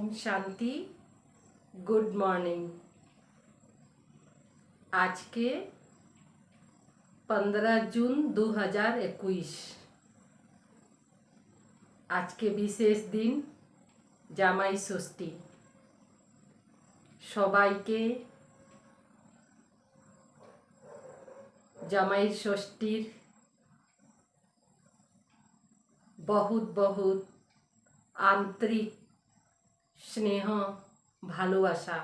Om Shanti. Good morning. आज के 15 जून 2021 आज के विशेष दिन জামাই ষষ্ঠী। সবাইকে জামাই ষষ্ঠীর বহুত বহুত আন্তরিক স্নেহ ভালোবাসা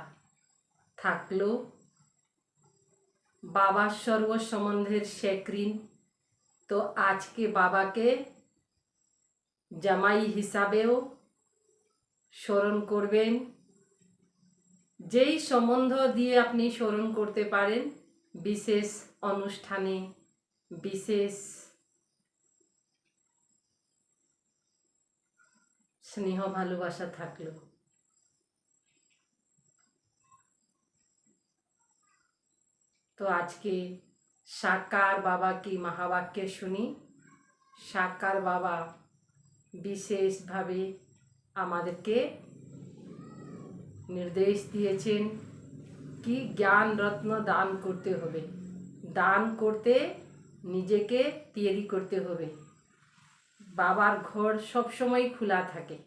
থাকলো। বাবার সর্ব সম্বন্ধের শেকরিন তো আজকে বাবাকে জামাই হিসাবেও স্মরণ করবেন। যেই সম্বন্ধ দিয়ে আপনি স্মরণ করতে পারেন, বিশেষ অনুষ্ঠানে বিশেষ স্নেহ ভালোবাসা থাকলো। তো আজকে সাকার বাবা কি মহাবাক্যে শুনি। সাকার বাবা বিশেষভাবে আমাদেরকে নির্দেশ দিয়েছেন কি জ্ঞান রত্ন দান করতে হবে। দান করতে নিজেকে তৈরি করতে হবে। বাবার ঘর সব সময় খোলা থাকে।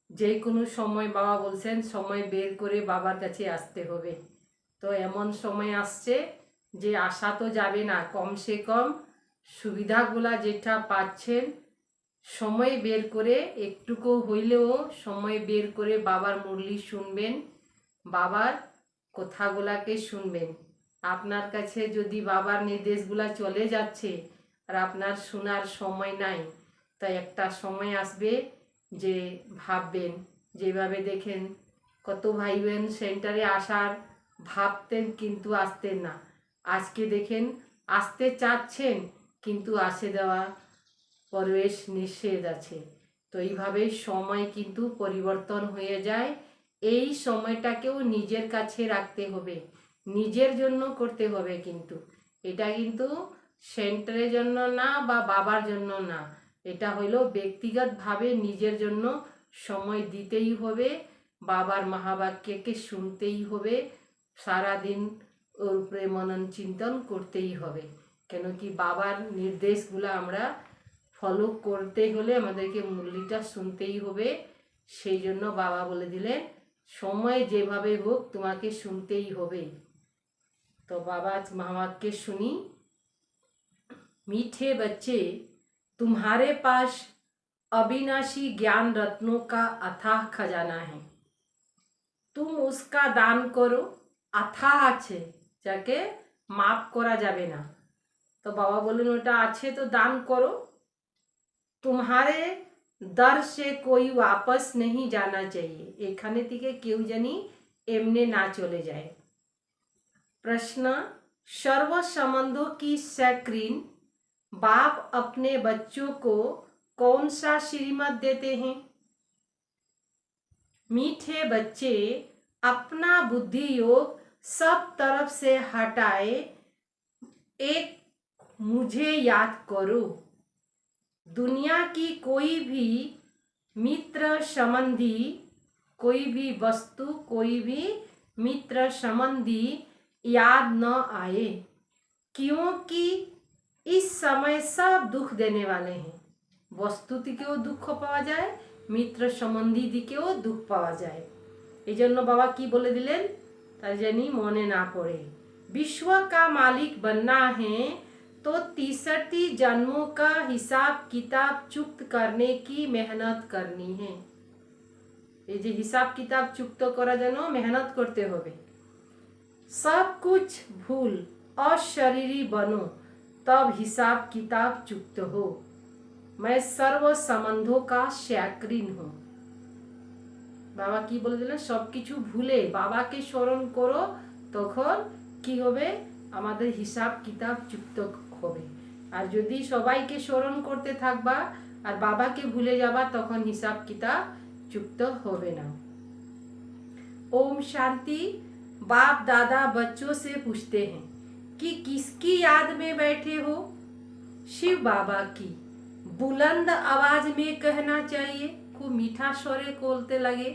যে কোনো সময় বাবা বলছেন সময় বের করে বাবার কাছে আসতে হবে। তো এমন সময় আসছে যে আসা তো যাবে না, কমসে কম সুবিধাগুলা যেটা পাচ্ছেন সময় বের করে একটুকু হইলেও সময় বের করে বাবার মুরলি শুনবেন, বাবার কথাগুলাকে শুনবেন। আপনার কাছে যদি বাবার নির্দেশগুলা চলে যাচ্ছে আর আপনার শোনার সময় নাই, তাই একটা সময় আসবে যে ভাববেন। যেভাবে দেখেন কত ভাই বোন সেন্টারে আসার ভাবতেন কিন্তু আসতেন না, আজকে দেখেন আসতে চাচ্ছেন কিন্তু আসে দেওয়া পরিবেশ নিষেধ আছে। তো এইভাবে সময় কিন্তু পরিবর্তন হয়ে যায়। এই সময়টাকেও নিজের কাছে রাখতে হবে, নিজের জন্য করতে হবে। কিন্তু এটা কিন্তু সেন্টারের জন্য না বা বাবার জন্য না, এটা হইল ব্যক্তিগতভাবে নিজের জন্য সময় দিতেই হবে। বাবার মহাবাক্যকে শুনতেই হবে, সারাদিন ওর উপরে মনন চিন্তন করতেই হবে। কেন কি বাবার নির্দেশগুলো আমরা ফলো করতে হলে আমাদেরকে মুরলিটা শুনতেই হবে। সেই জন্য বাবা বলে দিলেন সময় যেভাবে হোক তোমাকে শুনতেই হবে। তো বাবা মহাবাক্য শুনি। मीठे बच्चे, तुम्हारे पास अविनाशी ज्ञान रत्नों का अथाह खजाना है, तुम उसका दान करो। अथाह আছে যাকে মাপ করা যাবে না। তো বাবা বললেন ওটা আছে তো দান করো। तुम्हारे दर से कोई वापस नहीं जाना चाहिए, এখানে থেকে কেউ জানি এমনে না চলে যায়। प्रश्न, सर्व संबंधों की स्क्रीन बाप अपने बच्चों को कौन सा श्रीमत देते हैं? मीठे बच्चे, अपना बुद्धि योग सब तरफ से हटाए एक मुझे याद करो। दुनिया की कोई भी मित्र संबंधी, कोई भी वस्तु, कोई भी मित्र संबंधी याद न आए, क्योंकि इस समय सब दुख देने वाले हैं। वस्तु दिकेও দুঃখ পাওয়া যায়, মিত্র সম্বন্ধী দিকেও দুঃখ পাওয়া যায়। এই জন্য বাবা কি বলে দিলেন তাই জানি মনে না পড়ে। विश्व का मालिक बनना है तो 63 जन्मों का हिसाब किताब चुक्त करने की मेहनत करनी है। এই যে হিসাব কিতাব চুক্ত করার জন্য মেহনত করতে হবে। सब कुछ भूल अशरीरी बनो तब हिसाब किताब चुक्त हो। मैं सर्व संबंधों का शैक्रीन हूँ। বাবা কি বলে দিলেন সব কিছু ভুলে বাবাকে স্মরণ করো, তখন কি হবে আমাদের হিসাব কিতাব চুক্ত হবে। আর যদি সবাইকে স্মরণ করতে থাকবা আর বাবাকে ভুলে যাবা তখন হিসাব কিতাব চুক্ত হবে না। ओम शांति। बाप दादा बच्चों से पूछते हैं कि किसकी याद में बैठे हो? शिव बाबा की। बुलंद आवाज में कहना चाहिए, को मीठा स्वरे बोलते लगे।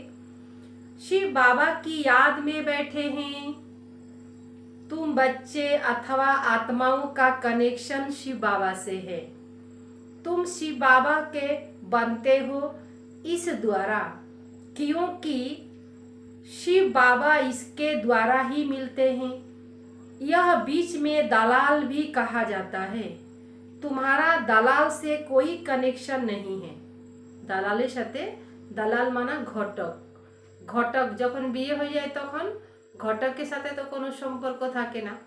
शिव बाबा की याद में बैठे हैं। तुम बच्चे अथवा आत्माओं का कनेक्शन शिव बाबा से है। तुम शिव बाबा के बनते हो इस द्वारा, क्योंकि शिव बाबा इसके द्वारा ही मिलते हैं। यह बीच में दलाल भी कहा जाता है। तुम्हारा दलाल से कोई कनेक्शन नहीं है। दलालेर साथे, दलाल माना घटक। घटक जखन बिये हो जाए तखन घटकेर साथे तो कोनो सम्पर्क थाके ना।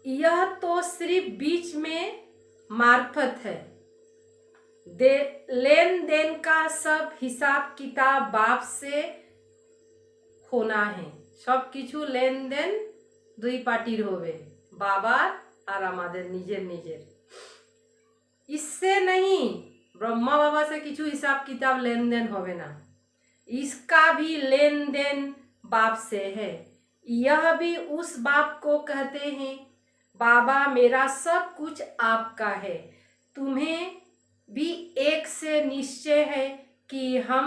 यह तो सिर्फ बीच में मार्फत है। लेन देन का सब हिसाब किताब बाप से होना है। सब किछु लेन देन दुई पार्टिर होबे, बाबार और आमादेर निजेर निजेर। इससे नहीं, ब्रह्मा बाबा से किछु हिसाब किताब लेन देन होबे ना। इसका भी लेन देन बाप से है। यह भी उस बाप को कहते हैं, बाबा मेरा सब कुछ आपका है। तुम्हें भी एक से निश्चय है कि हम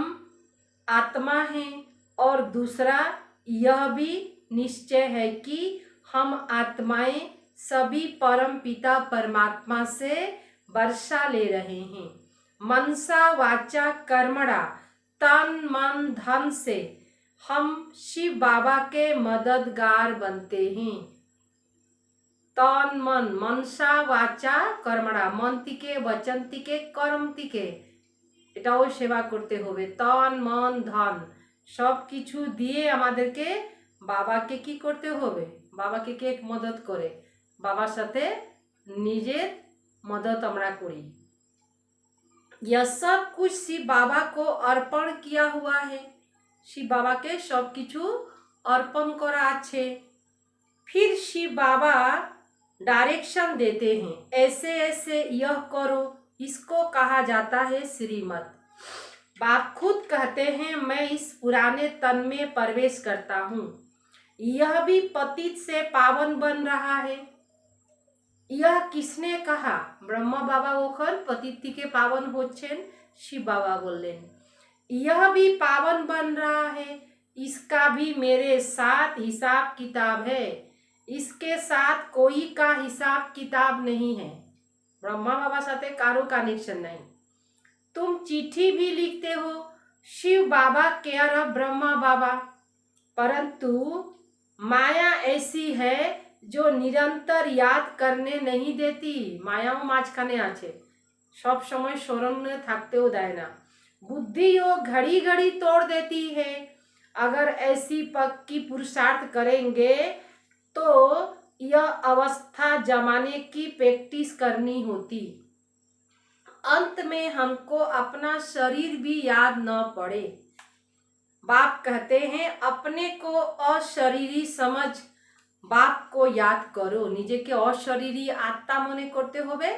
आत्मा हैं, और दूसरा यह भी निश्चय है कि हम आत्माएं सभी परम पिता परमात्मा से वर्षा ले रहे हैं। मनसा वाचा कर्मणा, तन मन धन से हम शिव बाबा के मददगार बनते हैं। तन मन, मनसा वाचा कर्मणा, मन থেকে वचन থেকে कर्म থেকে এটাও সেবা করতে হবে। তন মন ধন সব কিছু দিয়ে আমাদেরকে বাবাকে কি করতে হবে? বাবাকে কে মদত করে? বাবার সাথে নিজের मदद আমরা করি। यह सब कुछ शिव बाबा को अर्पण किया हुआ है। शिव बाबा के सब किछु अर्पण करा আছে। फिर शिव बाबा डायरेक्शन देते हैं, ऐसे ऐसे यह करो। इसको कहा जाता है श्रीमत। बाप खुद कहते हैं, मैं इस पुराने तन में प्रवेश करता हूँ। यह भी पतित से पावन बन रहा है। यह किसने कहा? ब्रह्मा बाबा ओखन पतित থেকে पावन होच्छेन। शिव बाबा बोलें, यह भी पावन बन रहा है। इसका भी मेरे साथ हिसाब किताब है। इसके साथ कोई का हिसाब किताब नहीं है। ब्रह्मा बाबा साथे कारो कनेक्शन नहीं। तुम चिट्ठी भी लिखते हो, शिव बाबा केयर ऑफ ब्रह्मा बाबा, परंतु माया ऐसी है जो निरंतर याद करने नहीं देती। मायाओ माঝখানে আছে, सब समय स्मरण में থাকতেও দেয় না। बुद्धि वो घड़ी घड़ी तोड़ देती है। अगर ऐसी पक्की पुरुषार्थ करेंगे तो यह अवस्था जमाने की प्रैक्टिस करनी होती। अंत में हमको अपना शरीर भी याद न पड़े। बाप कहते हैं, अपने को अशरीरी समझ बाप को याद करो। निजेके अशरीरी आत्मा मने करते होबे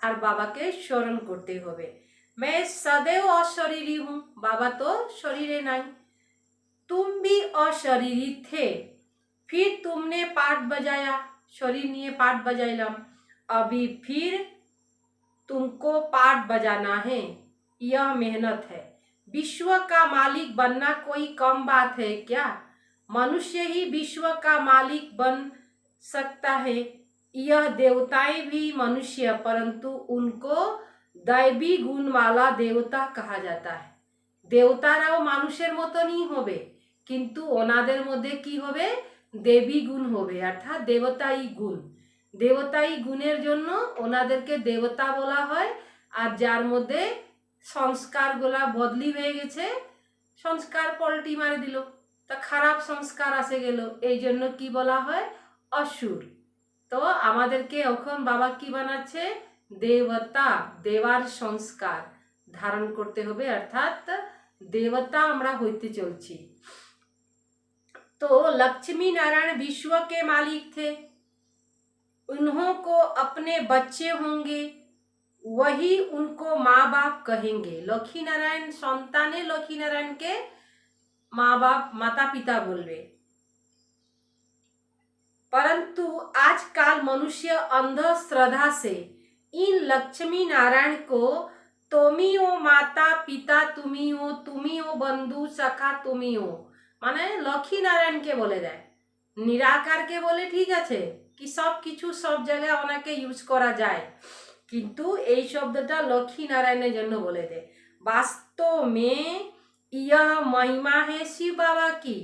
और बाबा के स्मरण करते होबे। मैं सदैव अशरीरी हूँ, बाबा तो शरीरे नहीं। तुम भी अशरीरी थे, फिर तुमने पाठ बजाया, शरीर निये पाठ बजाइलाम। अभी फिर तुमको पाठ बजाना है। यह मेहनत है। विश्व का मालिक बनना कोई कम बात है क्या? मनुष्य ही विश्व का मालिक बन सकता है। यह देवताएं भी मनुष्य, परंतु उनको दैवी गुण वाला देवता कहा जाता है। देवताराও মানুষের মতনই হবে, কিন্তু ওনাদের মধ্যে কি হবে? দেবী গুণ হবে, অর্থাৎ দেবতাই গুণ। দেবতাই গুণের জন্য ওনাদেরকে দেবতা বলা হয়। আর যার মধ্যে সংস্কারগুলা বদলি হয়ে গেছে, সংস্কার পল্টি মারে দিল, তা খারাপ সংস্কার আসে গেল, এই জন্য কি বলা হয়? অসুর। তো আমাদেরকে এখন বাবা কি বানাচ্ছে? দেবতা। দেওয়ার সংস্কার ধারণ করতে হবে, অর্থাৎ देवता আমরা হইতে চলছি। तो लक्ष्मी नारायण विश्व के मालिक थे। उन्हों को अपने बच्चे होंगे, वही उनको माँ बाप कहेंगे। लक्ष्मी नारायण संताने लक्ष्मी नारायण के माँ बाप माता पिता बोलबे। परंतु आजकल मनुष्य अंधश्रद्धा से इन लक्ष्मी नारायण को তুমি ও মাতা পিতা তুমি ও বন্ধু সখা তুমি ও, মানে লক্ষ্মী নারায়ণকে বলে দেয়। নিরাকারকে বলে ঠিক আছে কি সব কিছু সব জায়গায় ওনাকে ইউজ করা যায়, কিন্তু এই শব্দটা লক্ষ্মী নারায়ণের জন্য বলে দেয়। वास्तव में यह महिमा है शिव बाबा की,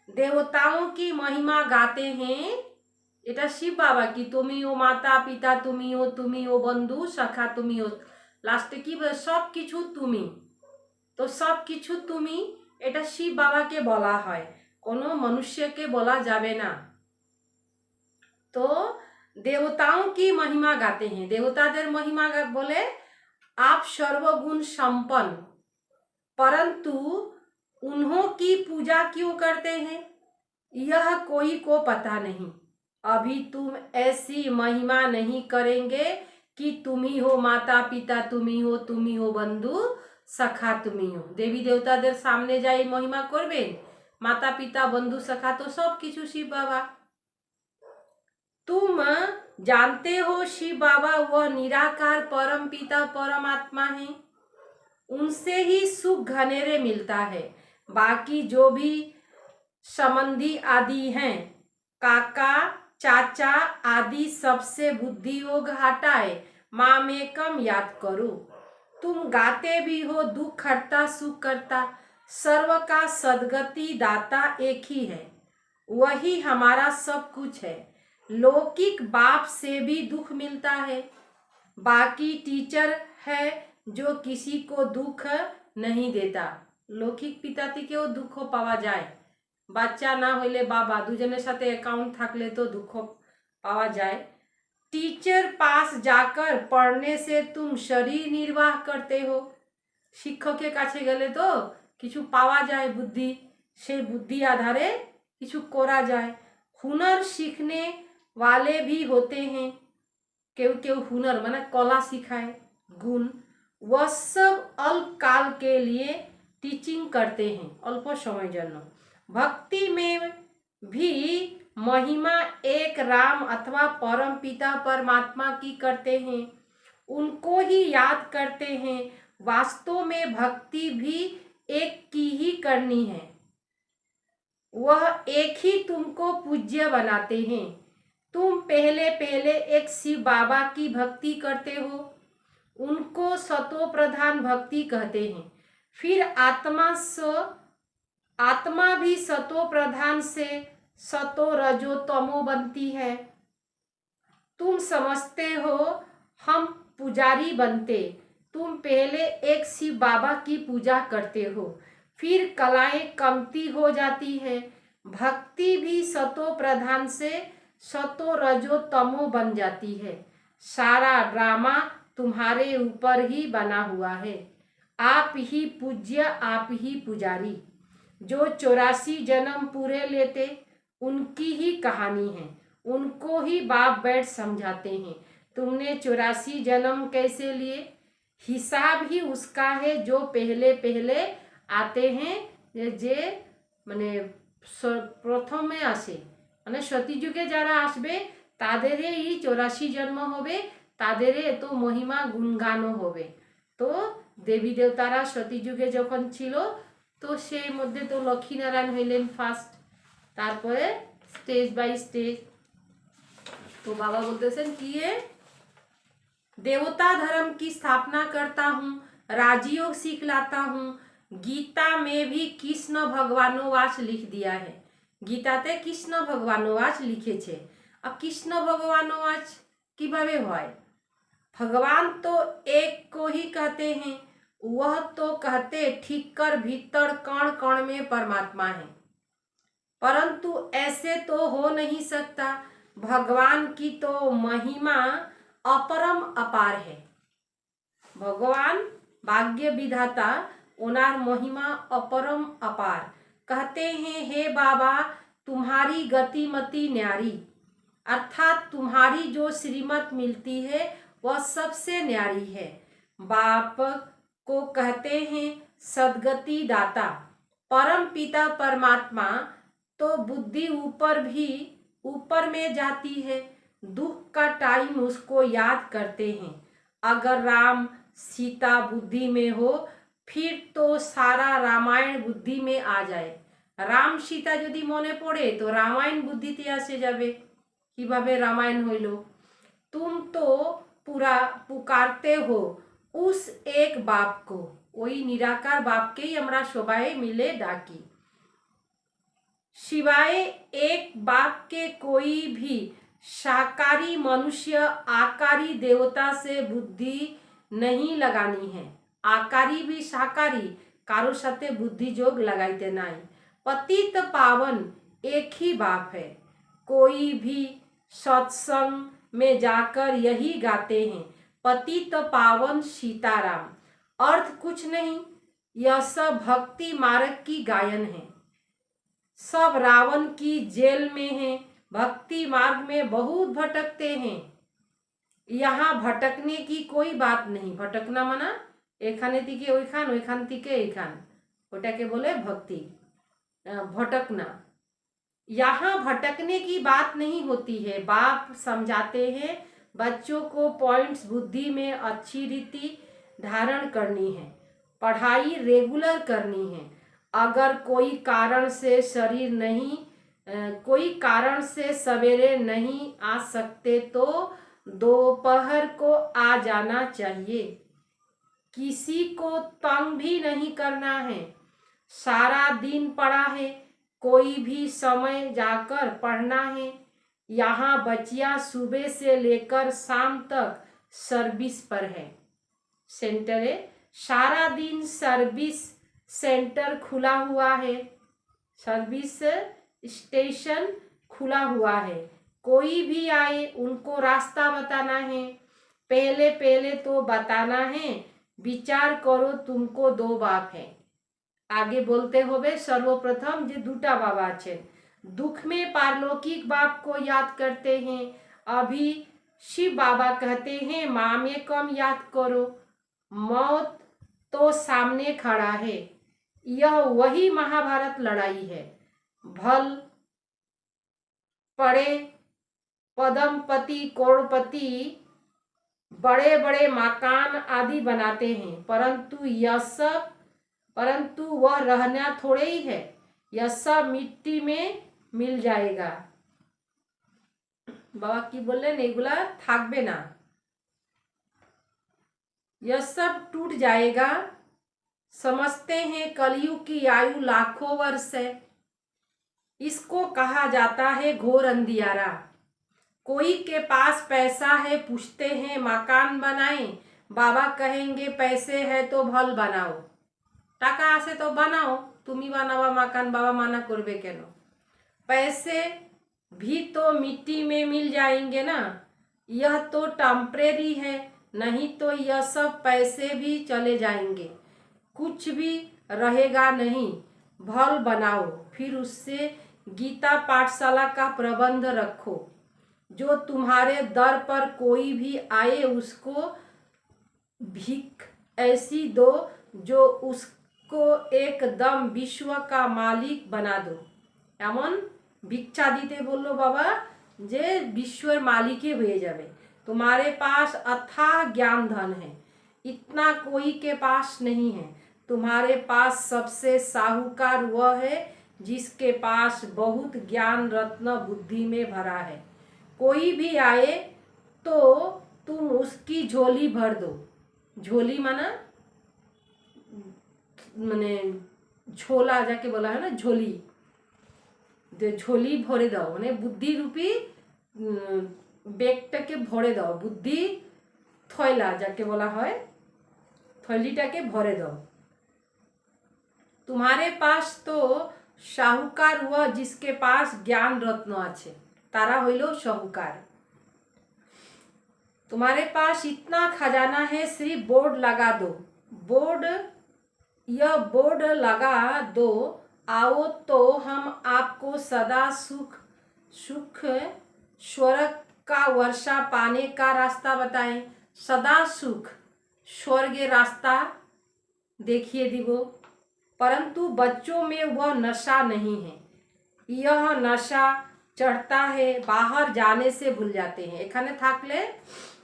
देवताओं की महिमा गाते हैं। এটা শিব বাবা কি তুমি ও মাতা পিতা তুমি ও বন্ধু সখা তুমি ও, লাস্টে কি সব কিছু তুমি, তো সব কিছু তুমি এটা শিব বাবাকে বলা হয়, কোনো মনুষ্যকে বলা যাবে না। तो देवताओं की महिमा गाते हैं, देवताদের महिमा बोले आप सर्वगुण संपन्न, परंतु उन्हों की पूजा क्यों करते हैं यह कोई को पता नहीं। अभी तुम ऐसी महिमा नहीं करेंगे कि তুমি हो माता पिता তুমি हो बंधु सखा তুমি हो। देवी देवताদের सामने যাই महिमा করবেন, माता पिता बंधु सखा तो सब কিছু शिव बाबा। तुम जानते हो शिव बाबा वह निराकार परम पिता परमात्मा है, उनसे ही सुख घनेरे मिलता है। बाकी जो भी संबंधी आदि हैं, काका चाचा आदि सबसे बुद्धि योग हटाए माँ में कम याद करो। तुम गाते भी हो दुख हरता सुख करता, सर्व का सदगति दाता एक ही है, वही हमारा सब कुछ है। लौकिक बाप से भी दुख मिलता है, बाकी टीचर है जो किसी को दुख नहीं देता। लौकिक पिता থেকেও দুঃখ পাওয়া যায়, বাচ্চা না হইলে বাবা দুজনের সাথে অ্যাকাউন্ট থাকলে তো দুঃখ পাওয়া যায়। टीचर पास जाकर पढ़ने से तुम शरीर निर्वाह करते हो, শিক্ষকের কাছে গেলে তো কিছু পাওয়া যায় বুদ্ধি, সেই বুদ্ধি আধারে কিছু করা যায়। हुनर सीखने वाले भी होते हैं, केव केव हुनर माने कला सिखाए गुण, वह सब अल्पकाल के लिए टीचिंग करते हैं, अल्प समय जन्म। भक्ति में भी महिमा एक राम अथवा परम पिता परमात्मा की करते हैं, उनको ही याद करते हैं। वास्तव में भक्ति भी एक की ही करनी है, वह एक ही तुमको पूज्य बनाते हैं। तुम पहले पहले एक शिव बाबा की भक्ति करते हो, उनको सतो प्रधान भक्ति कहते हैं। फिर आत्मा भी सतो प्रधान से सतो रजो तमो बनती है। तुम समझते हो हम पुजारी बनते, तुम पहले एक शिव बाबा की पूजा करते हो, फिर कलाएं कमती हो जाती है। भक्ति भी सतो प्रधान से सतो रजो तमो बन जाती है। सारा ड्रामा तुम्हारे ऊपर ही बना हुआ है, आप ही पूज्य आप ही पुजारी। जो 84 जन्म पूरे लेते उनकी ही कहानी है, उनको ही बाप बैठ समझाते हैं। तुमने 84 जन्म कैसे लिए, हिसाब ही उसका है जो पहले पहले आते हैं, जे মানে প্রথমে আসে মানে সতীযুগে যারা আসবে তাদেরই 84 জন্ম হবে, তাদেরই এত মহিমা গুণগানও হবে। তো দেবী দেবতারা সতীযুগে যখন ছিল তো সেই মধ্যে তো লক্ষ্মীনারায়ণ হইলেন ফার্স্ট, তারপরে স্টেজ বাই স্টেজ। তো বাবা বলতেছেন কি देवता धर्म की स्थापना करता हूँ, राजयोग सीख लाता हूँ। गीता में भी कृष्ण भगवानोवाच लिख दिया है, গীতাতে কৃষ্ণ ভগবানोवाच লিখেছে। अब कृष्ण भगवानोवाच কিভাবে হয়, भगवान तो एक को ही कहते हैं, वह तो कहते ठीक कर भीतर कण कण में परमात्मा है, परंतु ऐसे तो हो नहीं सकता। भगवान की तो महिमा अपरम अपार है। भगवान भाग्य विधाता ओनार महिमा अपरम अपार। कहते हैं हे बाबा तुम्हारी गतिमति न्यारी, अर्थात तुम्हारी जो श्रीमत मिलती है वह सबसे न्यारी है। बाप को कहते हैं सदगति दाता, परम पिता परमात्मा तो बुद्धि ऊपर में जाती है, दुख का टाइम उसको याद करते हैं। अगर राम सीता बुद्धि में हो, फिर तो सारा रामायण बुद्धि में आ जाए। राम सीता यदि मने पड़े तो रामायण बुद्धिते आसे जाबे। किभाबे रामायण हইল? तुम तो पूरा पुकारते हो उस एक बाप को, ওই निराकार बापকেই আমরা সবাই मिले डाकी। सिवाय एक बाप के कोई भी साकारी मनुष्य आकारी देवता से बुद्धि नहीं लगानी है। आकारी भी साकारी कारो साथे बुद्धि जोग लगाइते नाई। पतित पावन एक ही बाप है। कोई भी सत्संग में जाकर यही गाते हैं, पतित पावन सीताराम। अर्थ कुछ नहीं, यह सब भक्ति मार्ग की गायन है। सब रावण की जेल में हैं, भक्ति मार्ग में बहुत भटकते हैं। यहाँ भटकने की कोई बात नहीं। भटकना माना एखाने थेके ओइखान, ओइखान थेके एखान, ओटाके बोले भक्ति। भटकना, यहाँ भटकने की बात नहीं होती है। बाप समझाते हैं बच्चों को पॉइंट्स बुद्धि में अच्छी रीति धारण करनी है, पढ़ाई रेगुलर करनी है। अगर कोई कारण से कोई कारण से सवेरे नहीं आ सकते तो दोपहर को आ जाना चाहिए। किसी को तंग भी नहीं करना है। सारा दिन पढ़ा है, कोई भी समय जाकर पढ़ना है। यहाँ बच्चियाँ सुबह से लेकर शाम तक सर्विस पर है। सेंटर है, सारा दिन सर्विस सेंटर खुला हुआ है, सर्विस स्टेशन खुला हुआ है। कोई भी आए उनको रास्ता बताना है। पहले पहले तो बताना है, विचार करो तुमको दो बाप है। आगे बोलते होवे सर्वप्रथम जे दूटा बाबा आछेन। दुख में पारलौकिक बाप को याद करते हैं। अभी शिव बाबा कहते हैं माँ में कम याद करो, मौत तो सामने खड़ा है। यह वही महाभारत लड़ाई है। भल पड़े पदमपति करोड़पति बड़े बड़े मकान आदि बनाते हैं, परंतु वह रहना थोड़े ही है। यह सब मिट्टी में मिल जाएगा। बाबा की बोलें एगुला थाकबे ना, यह सब टूट जाएगा। समझते हैं कलयुग की आयु लाखों वर्ष है। इसको कहा जाता है घोर अंधियारा। कोई के पास पैसा है, पूछते हैं मकान बनाएं, बाबा कहेंगे पैसे है तो भल बनाओ। टाका आसे तो बनाओ, तुमी बनावा मकान, बाबा माना करबे केनो? पैसे भी तो मिट्टी में मिल जाएंगे ना। यह तो टेम्परेरी है, नहीं तो यह सब पैसे भी चले जाएंगे, कुछ भी रहेगा नहीं। भल बनाओ, फिर उससे गीता पाठशाला का प्रबंध रखो। जो तुम्हारे दर पर कोई भी आए उसको भीख ऐसी दो जो उसको एकदम विश्व का मालिक बना दो। एमन भिक्षा दीते बोलो बाबा जे विश्वर मालिक हुए जावे। तुम्हारे पास अथाह ज्ञान धन है, इतना कोई के पास नहीं है। तुम्हारे पास सबसे साहूकार वह है जिसके पास बहुत ज्ञान रत्न बुद्धि में भरा है। कोई भी आए तो तुम उसकी झोली भर दो। झोली माना माने झोला जाके बोला है ना, झोली, झोली भरे दाओ माने बुद्धि रूपी बैगटाके भरे दाओ। बुद्धि थैला जाके बोला है, थैलीटाके भरे दाओ। तुम्हारे पास तो साहूकार हुआ जिसके पास ज्ञान रत्न आछे, तारा हইল साहूकार। तुम्हारे पास इतना खजाना है, सिर्फ बोर्ड लगा दो। यह बोर्ड लगा दो, आओ तो हम आपको सदा सुख स्वर्ग का वर्षा पाने का रास्ता बताएं। सदा सुख स्वर्ग रास्ता देखिए दिवो। परंतु बच्चों में वह नशा नहीं है। यह नशा चढ़ता है, बाहर जाने से भूल जाते हैं। एखाने थाकले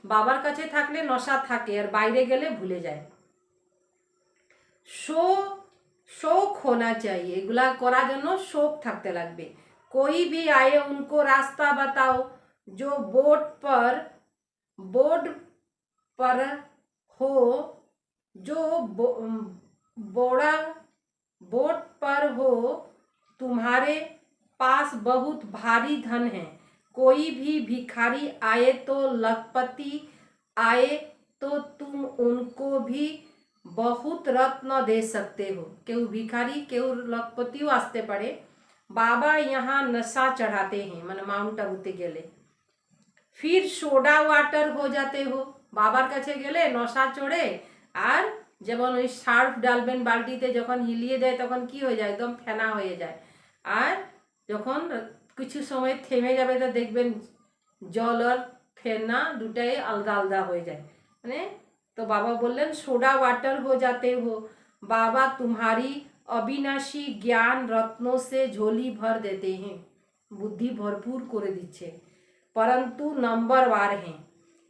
বাবার কাছে থাকলে নশা থাকে আর বাইরে গেলে ভুলে যায়। शौक होना चाहिए, এগুলা করার জন্য শौक থাকতে লাগবে। कोई भी आए उनको रास्ता बताओ, जो बोर्ड पर हो, जो बोड़ा बोट पर हो, तुम्हारे पास बहुत भारी धन है। कोई भी भिखारी आए तो लखपति आए तो तुम उनको भी बहुत रत्न दे सकते हो। केउ भिखारी केउ लखपतिও আসতে পারে। बाबा यहाँ नशा चढ़ाते हैं, মানে মাউন্ট আবুতে গেলে। फिर सोडा वाटर हो जाते हो, বাবার কাছে গেলে নশা চড়ে আর যেমন ওই সার্ফ ডালবেন বালতিতে, যখন হিলিয়ে দেয় তখন কি হয়ে যায়, একদম ফেনা হয়ে যায়। আর যখন কিছু সময় থেমে যাবে তো দেখবেন জল আর ফেনা দুটাই আলাদা আলাদা হয়ে যায়। মানে तो बाबा बोलें सोडा वाटर हो जाते हो। बाबा तुम्हारी अविनाशी ज्ञान रत्नों से झोली भर देते हैं, बुद्धि भरपूर कर दीजिए, परंतु नंबरवार हैं।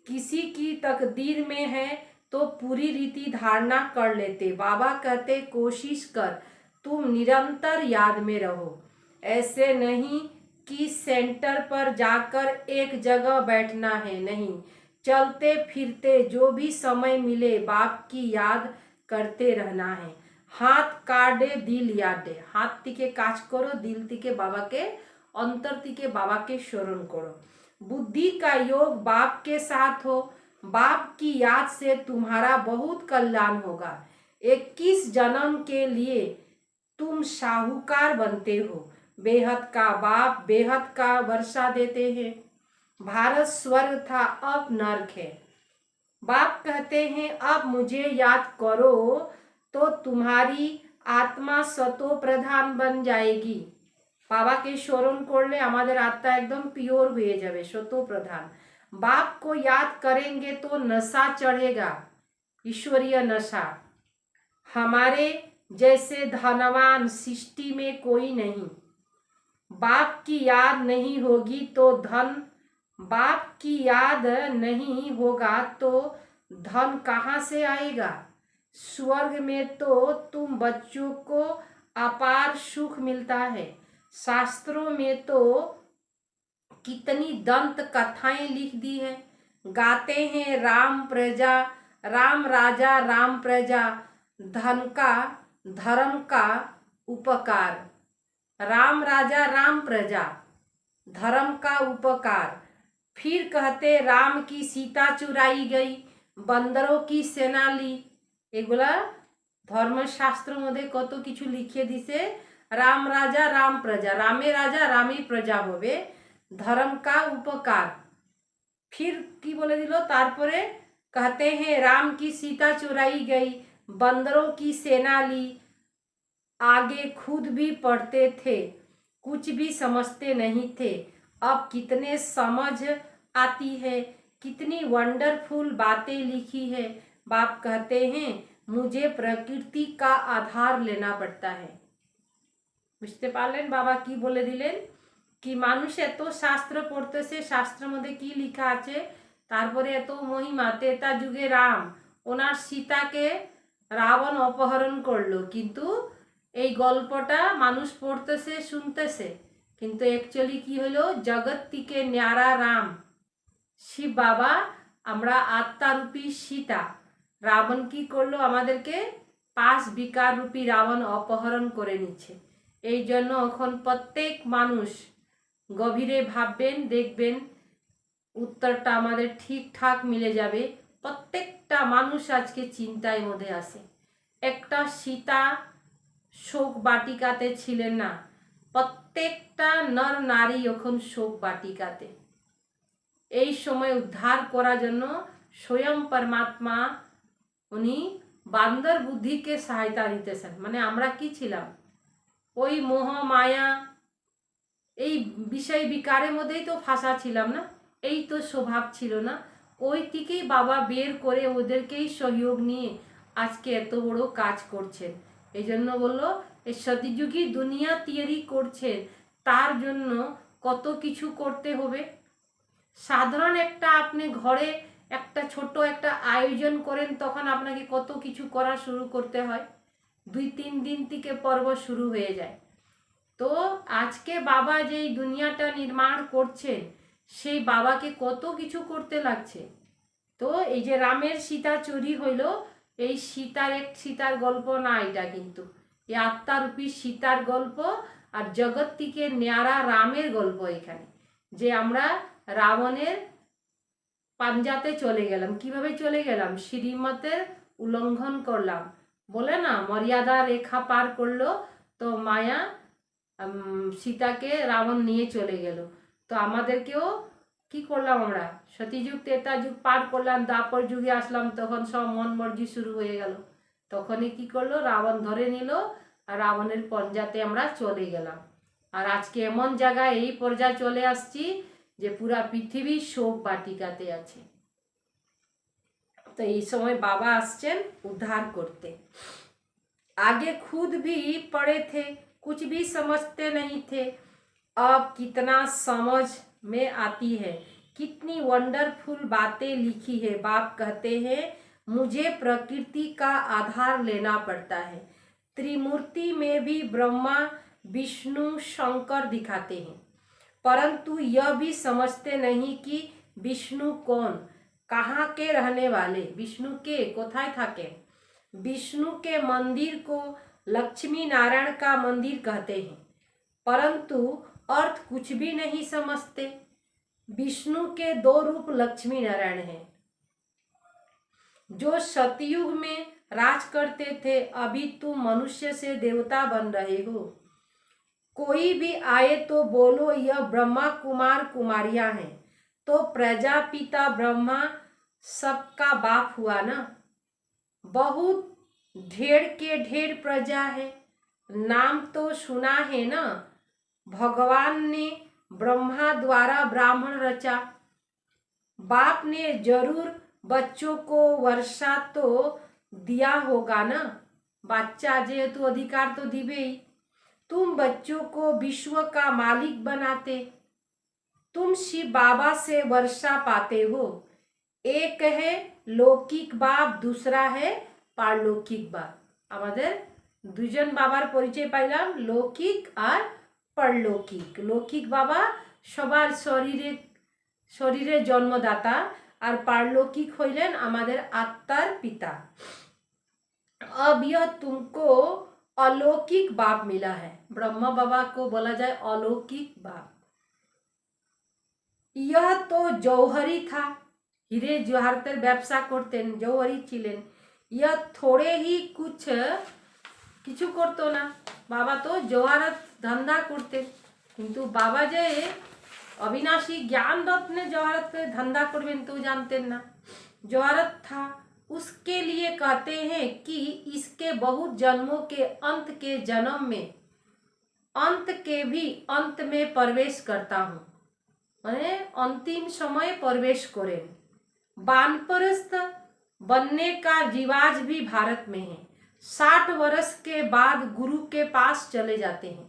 किसी की तकदीर में है तो पूरी रीति धारणा कर लेते। बाबा कहते कोशिश कर, तुम निरंतर याद में रहो। ऐसे नहीं कि सेंटर पर जाकर एक जगह बैठना है, नहीं, चलते फिरते जो भी समय मिले बाप की याद करते रहना है। हाथ काटे दिल यादे, हाथ থেকে কাজ করো, दिल থেকে বাবাকে, अंतर থেকে বাবাকে স্মরণ करो। बुद्धि का योग बाप के साथ हो, बाप की याद से तुम्हारा बहुत कल्याण होगा। 21 जन्म के लिए तुम साहूकार बनते हो। बेहद का बाप बेहद का वर्षा देते हैं। भारत स्वर्ग था अब नर्क है। बाप कहते हैं अब मुझे याद करो तो तुम्हारी आत्मा सतो प्रधान बन जाएगी। বাবাকে স্মরণ করলে আমাদের আত্মা একদম পিওর হয়ে যাবে, সতো প্রধান। बाप को याद करेंगे तो नशा चढ़ेगा, ईश्वरीय नशा। हमारे जैसे धनवान सृष्टि में कोई नहीं। बाप की याद नहीं होगी तो धन, बाप की याद नहीं होगा तो धन कहाँ से आएगा। स्वर्ग में तो तुम बच्चों को अपार सुख मिलता है। शास्त्रों में तो कितनी दंत कथाएं लिख दी हैं। गाते हैं राम प्रजा, राम राजा राम प्रजा, धन का धर्म का उपकार। राम राजा राम प्रजा, धर्म का उपकार। फिर कहते राम की सीता चुराई गई, बंदरों की सेना ली। एगुला धर्मशास्त्र मध्य कत किछु लिखे दिसे। राम राजा राम प्रजा, रामे राजा रामे प्रजा होबे, धर्म का उपकार। फिर की बोले दिलो, तारपरे कहते हैं राम की सीता चुराई गई, बंदरों की सेना ली। आगे खुद भी पढ़ते थे, कुछ भी समझते नहीं थे। अब कितने समझ आती है, कितनी वंडरफुल बातें लिखी है। बाप कहते हैं मुझे प्रकृति का आधार लेना पड़ता है। বুঝতে পারলেন বাবা কি বলে দিলেন? কি মানুষ এত শাস্ত্র পড়তেছে, শাস্ত্রের মধ্যে কি লেখা আছে, তারপরে এত মহিমা। ত্রেতা যুগে রাম ওনার সীতাকে রাবণ অপহরণ করলো, কিন্তু এই গল্পটা মানুষ পড়তেছে শুনতেছে, কিন্তু অ্যাকচুয়ালি কি হলো, জগৎ থেকে ন্যারা রাম শিব বাবা, আমরা আত্মারূপী সীতা। রাবণ কি করলো, আমাদেরকে 5 বিকার রূপী রাবণ অপহরণ করে নিচ্ছে। এই জন্য এখন প্রত্যেক মানুষ গভীরে ভাববেন, দেখবেন উত্তরটা আমাদের ঠিকঠাক মিলে যাবে। প্রত্যেকটা মানুষ আজকে চিন্তার মধ্যে আছে। একটা সীতা শোক বাটিকাতে ছিলেন না, প্রত্যেকটা নর নারী এখন শোক বাটিকাতে। এই সময় উদ্ধার করার জন্য স্বয়ং পরমাত্মা উনি বান্দর বুদ্ধিকে সহায়তা নিতেছেন। মানে আমরা কি ছিলাম, ওই মোহ মায়া এই বিষয় বিকারের মধ্যেই তো ফাঁসা ছিলাম না, এই তো স্বভাব ছিল না। ওই থেকেই বাবা বের করে ওদেরকেই সহযোগ নিয়ে আজকে এত বড় কাজ করছেন। এই জন্য বললো এই সতযুগী দুনিয়া তৈরি করছেন, তার জন্য কত কিছু করতে হবে। সাধারণ একটা আপনি ঘরে একটা ছোট একটা আয়োজন করেন তখন আপনাকে কত কিছু করা শুরু করতে হয়, 2-3 দিন থেকে পর্ব শুরু হয়ে যায়। তো আজকে বাবা যেই দুনিয়াটা নির্মাণ করছেন সেই বাবাকে কত কিছু করতে লাগছে। তো এই যে রামের সীতা চুরি হইল, এই সীতার গল্প না, এটা কিন্তু এই আত্মারূপী সীতার গল্প আর জগৎ থেকে ন্যাড়া রামের গল্প এখানে। যে আমরা রাবণের পাঞ্জাতে চলে গেলাম, কিভাবে চলে গেলাম, শ্রীমতের উল্লঙ্ঘন করলাম, বলে না মর্যাদা রেখা পার করলো, তো মায়া সীতাকে রাবণ নিয়ে চলে গেল। তো আমাদেরকেও কি করলাম, আমরা সতীযুগ ত্রেতা যুগ পার করলাম, দ্বাপর যুগে আসলাম, তখন সব মন মর্জি শুরু হয়ে গেল। তখনই কি করলো, রাবণ ধরে নিল আর রাবণের পঞ্জাতে আমরা চলে গেলাম। আর আজকে এমন জায়গায় এই পর্যায়ে চলে আসছি যে পুরা পৃথিবী শোক বাটিকাতে আছে। তো এই সময় বাবা আসছেন উদ্ধার করতে। आगे खुद भी पढ़े थे, कुछ भी समझते नहीं थे, अब कितना समझ में आती है, कितनी वंडरफुल बातें लिखी है। बाप कहते हैं मुझे प्रकृति का आधार लेना पड़ता है। त्रिमूर्ति में भी ब्रह्मा विष्णु शंकर दिखाते हैं, परंतु यह भी समझते नहीं कि विष्णु कौन, कहाँ के रहने वाले, विष्णु के कोथाय थाके। विष्णु के मंदिर को लक्ष्मी नारायण का मंदिर कहते हैं, परंतु अर्थ कुछ भी नहीं समझते। विष्णु के 2 रूप लक्ष्मी नारायण हैं, जो सतयुग में राज करते थे, अभी तुम मनुष्य से देवता बन रहे हो। कोई भी आए तो बोलो यह ब्रह्मा कुमार कुमारियां हैं, तो प्रजापिता ब्रह्मा सबका बाप हुआ ना। बहुत ढेर के ढेर प्रजा है, नाम तो सुना है ना। भगवान ने ब्रह्मा द्वारा ब्राह्मण रचा, बाप ने जरूर बच्चों को वर्षा तो दिया होगा ना। बच्चा जेहेतु अधिकार तो दिबे ही। तुम बच्चों को विश्व का मालिक बनाते, तुम शिव बाबा से वर्षा पाते हो। एक है लौकिक बाप, दूसरा है পারলৌকিক বাপ। আমাদের দুজন বাবার পরিচয় পাইলাম, লৌকিক আর পারলৌকিক। লৌকিক বাবা সবার শরীরে জন্মদাতা, আর পারলৌকিক হইলেন আমাদের আত্মার পিতা। अब यह तुमको अलौकिक बाप मिला है। ब्रह्मा बाबा को बोला जाए अलौकिक बाप। यह तो जौहरी था, हीरे जवाहरातेर ব্যবসা করতেন, জৌহরি ছিলেন। यह थोड़े ही কিছু করতো না, বাবা তো জওয়ারাত ধান্দা করতেন, কিন্তু বাবা যে अविनाशी ज्ञान रत्न जवाहरत धंधा करबेन तो जानते ना। जवाहरत था, उसके लिए कहते हैं कि इसके बहुत जन्मों के अंत के जन्म में, अंत के भी अंत में प्रवेश करता हूँ, मैंने अंतिम समय प्रवेश करें। वानप्रस्थ बनने का रिवाज भी भारत में है। 60 वर्ष के बाद गुरु के पास चले जाते हैं।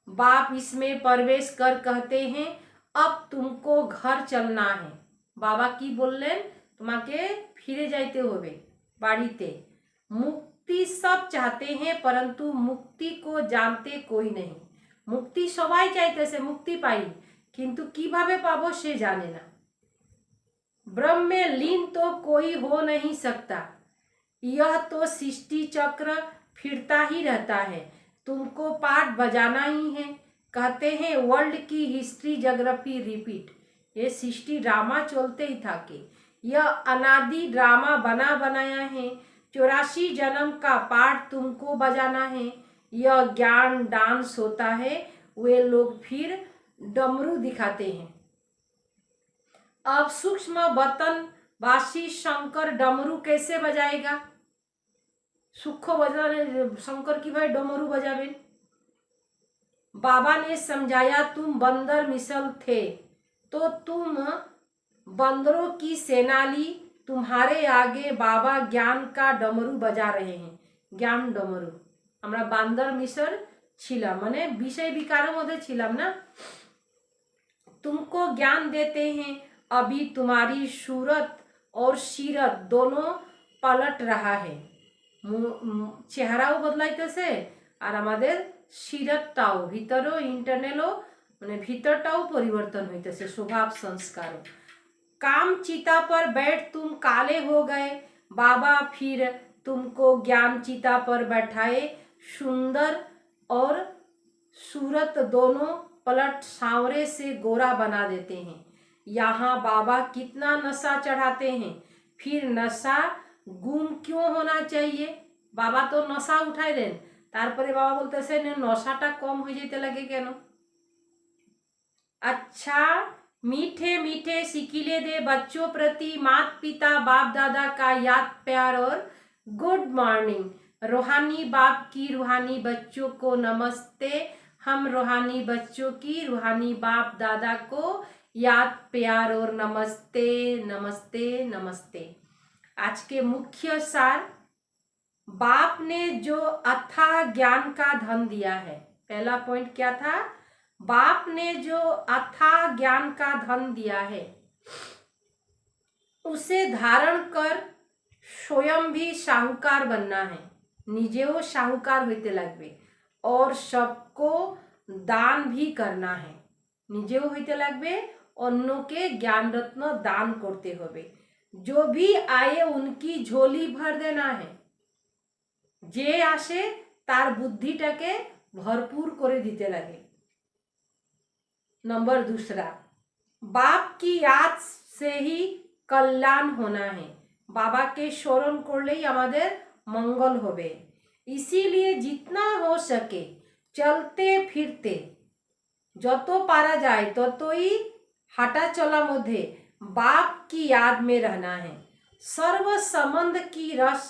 बाप इसमें प्रवेश कर कहते हैं अब तुमको घर चलना है। बाबा की बोलें तुम्हाके फिरे जाते होबे बाड़ीते। मुक्ति सब चाहते हैं, परंतु मुक्ति को जानते कोई नहीं। मुक्ति सबाई चाहते से मुक्ति पाई, किंतु किभाबे पाबो से जाने ना। ब्रह्म में लीन तो कोई हो नहीं सकता, यह तो सृष्टि चक्र फिरता ही रहता है, तुमको पाठ बजाना ही है। कहते हैं वर्ल्ड की हिस्ट्री ज्योग्राफी रिपीट, ये सृष्टि ड्रामा चलते ही था कि यह अनादि ड्रामा बना बनाया है। 84 जन्म का पाठ तुमको बजाना है। यह ज्ञान डांस होता है, वे लोग फिर डमरू दिखाते हैं। अब सूक्ष्म बतन बासी शंकर डमरू कैसे बजाएगा? सूक्ष्म बजाने शंकर की भाई डमरू बजाबेन। बाबा ने समझाया तुम बंदर मिसल थे, तो तुम बंदरों की सेनाली, तुम्हारे आगे बाबा ज्ञान का डमरू बजा रहे हैं। ज्ञान डमरू, আমরা বান্দর মিশর ছিলাম, মানে বিষয় বিকারের মধ্যে ছিলাম না। तुमको ज्ञान देते हैं, अभी तुम्हारी सूरत और सीरत दोनों पलट रहा है। চেহারাও বদলাইতেছে আর আমাদের সিরতটাও ভিতরও ইন্টারনালও মানে ভিতরটাও পরিবর্তন হইতেছে, স্বভাব সংস্কারও। काम चिता पर बैठ तुम काले हो गए, बाबा फिर तुमको ज्ञान चिता पर बैठाए, सुंदर और सूरत दोनों पलट सांवरे से गोरा बना देते हैं। यहाँ बाबा कितना नशा चढ़ाते हैं, फिर नशा गुम क्यों होना चाहिए? बाबा तो नशा उठाए देन, तारपरे बाबा बोलतेছেন नशाटा कम हो যেতে লাগে কেন? अच्छा मीठे मीठे सिकिले दे बच्चों प्रति माता पिता बाप दादा का याद प्यार और गुड मॉर्निंग। रूहानी बाप की रूहानी बच्चों को नमस्ते। हम रूहानी बच्चों की रूहानी बाप दादा को याद प्यार और नमस्ते नमस्ते नमस्ते। आज के मुख्य सार, बाप ने जो अथाह ज्ञान का धन दिया है। पहला पॉइंट क्या था? बाप ने जो अथाह ज्ञान का धन दिया है उसे धारण कर स्वयं भी साहूकार बनना है। निजेও साहूकार হইতে লাগবে और सबको दान भी करना है। निजेও হইতে লাগবে, অন্যকে জ্ঞান রত্ন দান করতে হবে। जो भी आए उनकी झोली भर देना है। যে আসে তার বুদ্ধিটাকে ভরপুর করে দিতে লাগে। नंबर दूसरा, बाप की याद से ही कल्याण होना है। बाबा के स्मरण করলেই আমাদের মঙ্গল হবে। इसीलिए जितना हो सके चलते फिरते যত পারা যায় ততই হাঁটা চলার মধ্যে बाप की याद में रहना है। सर्व संबंध की रस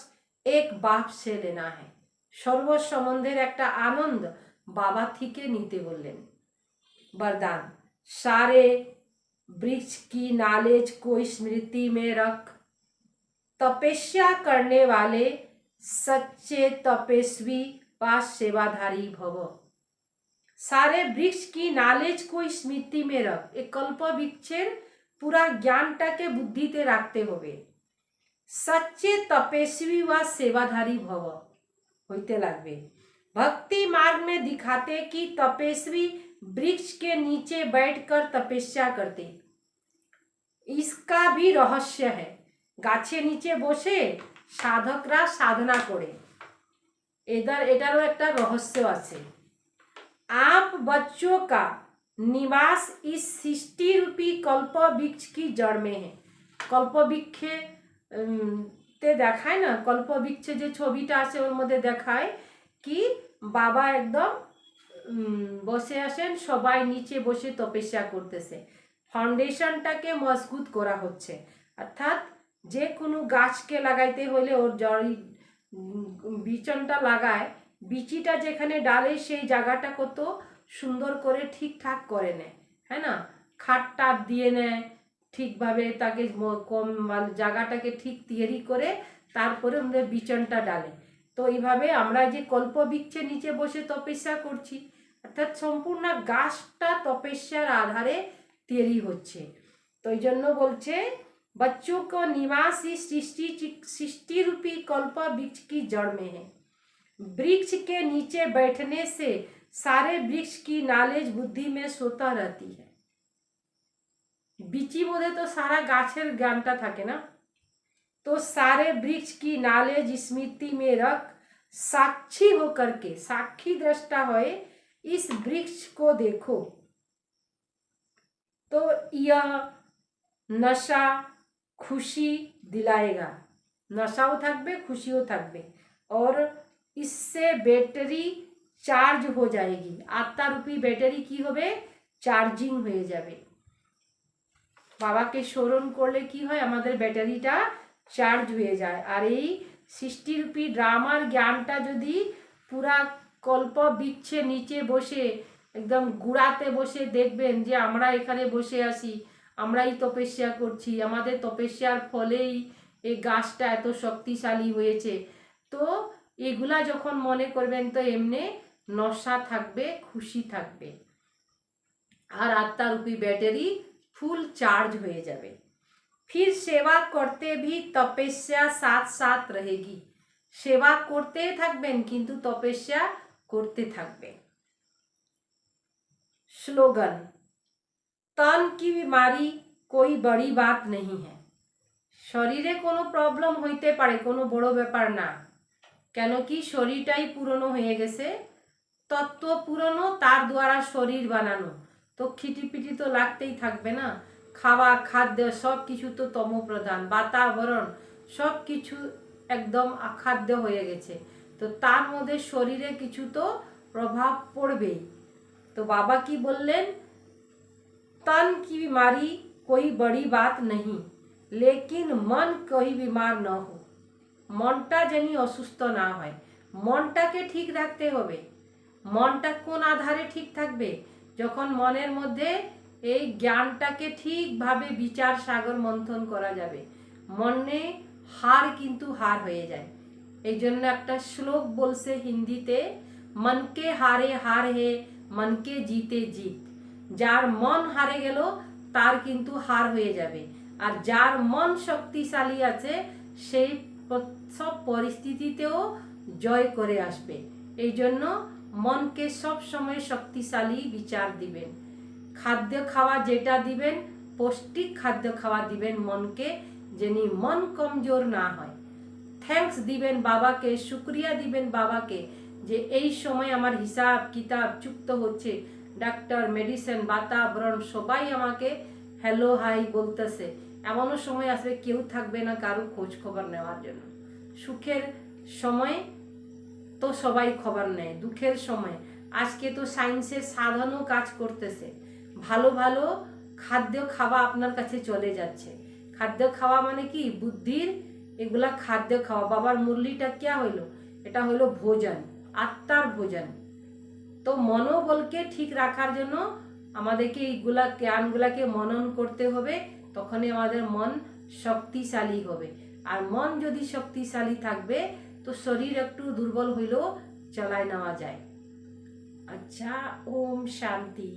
एक बाप से लेना है। सर्व संबंधের একটা আনন্দ বাবা থেকে নিতে বললেন। वरदान, सारे वृक्ष की नॉलेज को स्मृति में रख, तपस्या करने वाले सच्चे तपस्वी व सेवाधारी भव। सारे वृक्ष की नॉलेज को स्मृति में रख, एक कल्प वृक्षेर पूरा ज्ञानटाके बुद्धिते राखते होबे। सच्चे तपस्वी व सेवाधारी भव होइते लागबे। भक्ति मार्ग में दिखाते कि तपस्वी वृक्ष के नीचे बैठकर तपस्या करते। इसका भी रहस्य है। गाछे नीचे बसे साधकरा साधना करे, एटारो एकटा रहस्य आछे। आप बच्चों का निवास इस सृष्टि रूपी कल्प वृक्ष की जड़ में है। कल्प वृक्षे ते देखाय ना, कल्प वृक्षे जे छविटा आछे ओर मध्य देखाय कि बाबा एकदम বসে আসেন, সবাই নিচে বসে তপস্যা করতেছে। ফাউন্ডেশনটাকে মজবুত করা হচ্ছে। অর্থাৎ যে কোনো গাছকে লাগাইতে হলে ওর জড়ি বিচনটা লাগায়, বিচিটা যেখানে ডালে সেই জায়গাটা কত সুন্দর করে ঠিকঠাক করে নেয়, হ্যাঁ না, খাট টাপ দিয়ে নেয় ঠিকভাবে, তাকে কম জায়গাটাকে ঠিক তৈরি করে তারপরে আমাদের বিচনটা ডালে। তো এইভাবে আমরা যে কল্প বৃক্ষের নিচে বসে তপস্যা করছি, অর্থাৎ সম্পূর্ণ গাছটা তপস্যার আধারে তৈরি হচ্ছে। তো এই জন্য বলছে बच्चों को निवास ही सृष्टि रूपी कल्प वृक्ष की जड़ में है। वृक्ष के नीचे बैठने से सारे वृक्ष की नॉलेज बुद्धि में सोता रहती है। बीची मध्य तो सारा गाछेर ज्ञानटा थाके ना, तो सारे वृक्ष की नॉलेज स्मृति में रख, साक्षी होकर के, साक्षी दृष्टा होए इस वृक्ष को देखो। तो यह नशा खुशी दिलाएगा, नशाओ থাকবে, खुशियों থাকবে, और इससे बैटरी चार्ज हो जाएगी। आत्मा रूपी बैटरी की होबे, चार्जिंग হয়ে যাবে। বাবাকে স্মরণ করলে কি হয়, আমাদের ব্যাটারিটা চার্জ হয়ে যায়। আর এই সৃষ্টিরূপী ড্রামার জ্ঞানটা যদি পুরা কল্প বৃক্ষের নিচে বসে একদম গুড়াতে বসে দেখবেন যে আমরা এখানে বসে আছি, আমরাই তপস্যা করছি, আমাদের তপস্যার ফলেই এই গাছটা এত শক্তিশালী হয়েছে। তো এগুলা যখন মনে করবেন তো এমনি নশা থাকবে, খুশি থাকবে, আর আত্মারূপী ব্যাটারি ফুল চার্জ হয়ে যাবে। फिर सेवा करते भी तपस्या साथ साथ रहेगी। সেবা করতে থাকবেন কিন্তু তপস্যা করতে থাকবেন। স্লোগান, तन की बीमारी कोई बड़ी बात नहीं है। শরীরে কোনো প্রবলেম হইতে পারে, কোনো বড় ব্যাপার না, কেন কি শরীরটাই পুরনো হয়ে গেছে, তত্ত্ব পুরনো, তার দ্বারা শরীর বানানো, তো খিটিপিটি তো লাগতেই থাকবে না। খাওয়া খাদ্য সব কিছু তো তমপ্রধান, বাতাবরণ সব কিছু একদম আখাদ্য হয়ে গেছে, তো তার মধ্যে শরীরে কিছু তো প্রভাব পড়বেই। তো বাবা কি বললেন, तन की बीमारी कोई बड़ी बात नहीं, लेकिन मन कोई बीमार न हो। মনটা যেন অসুস্থ না হয়, মনটাকে ঠিক রাখতে হবে। মনটা কোন আধারে ঠিক থাকবে, যখন মনের মধ্যে এই জ্ঞানটাকে ঠিকভাবে বিচার সাগর মন্থন করা যাবে, মনে হার কিন্তু হার হয়ে যায়। এই জন্য একটা শ্লোক বলছে হিন্দিতে, মনকে হারে হার হে মনকে জিতে জিত। যার মন হারে গেল তার কিন্তু হার হয়ে যাবে, আর যার মন শক্তিশালী আছে সেই সব পরিস্থিতিতেও জয় করে আসবে। এই জন্য মনকে সব সময় শক্তিশালী বিচার দিবেন। খাদ্য খাওয়া যেটা দিবেন, পৌষ্টিক খাদ্য খাওয়া দিবেন মনকে, যেন মন কমজোর না হয়। থ্যাঙ্কস দিবেন বাবাকে, শুক্রিয়া দিবেন বাবাকে, যে এই সময় আমার হিসাব কিতাব চুক্ত হচ্ছে, ডাক্তার, মেডিসিন, বাতাবরণ সবাই আমাকে হ্যালো হাই বলতেছে। এমনও সময় আসবে কেউ থাকবে না কারো খোঁজ খবর নেওয়ার জন্য। সুখের সময় তো সবাই খবর নেয়, দুঃখের সময় আজকে তো সায়েন্সের সাধনও কাজ করতেছে, ভালো ভালো খাদ্য খাওয়া আপনার কাছে চলে যাচ্ছে। খাদ্য খাওয়া মানে কি, বুদ্ধির এগুলা খাদ্য খাওয়া। বাবার মুরলিটা क्या হইল, এটা হইল ভোজন, আত্মার ভোজন। তো মনোবলকে ঠিক রাখার জন্য আমাদেরকে এইগুলা জ্ঞানগুলাকে মনন করতে হবে, তখনই আমাদের মন শক্তিশালী হবে। আর মন যদি শক্তিশালী থাকবে তো শরীর একটু দুর্বল হইলেও চালায় নেওয়া যায়। আচ্ছা, ওম শান্তি।